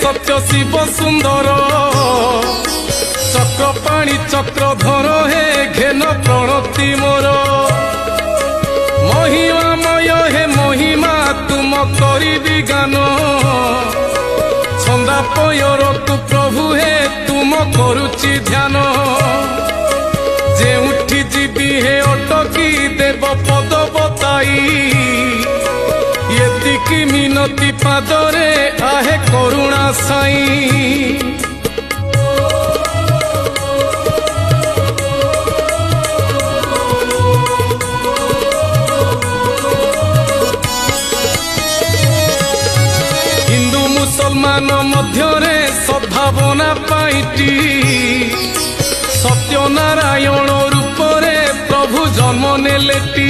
सत्य शिव सुंदर चक्रपाणी चक्रधर हे घेन प्रणति मोर महिमामय हे महिमा तुम करी गान छंदा पयर तु प्रभु हे तुम करुची ध्यान जे उठी जीवी हे अटकी देव पद बताई ये मिनती पादरे आहे करुणा साई हिंदू मुसलमान मध्यरे सद्भावना पाइटी सत्यनारायण रूपरे प्रभु जन्म नेलेटी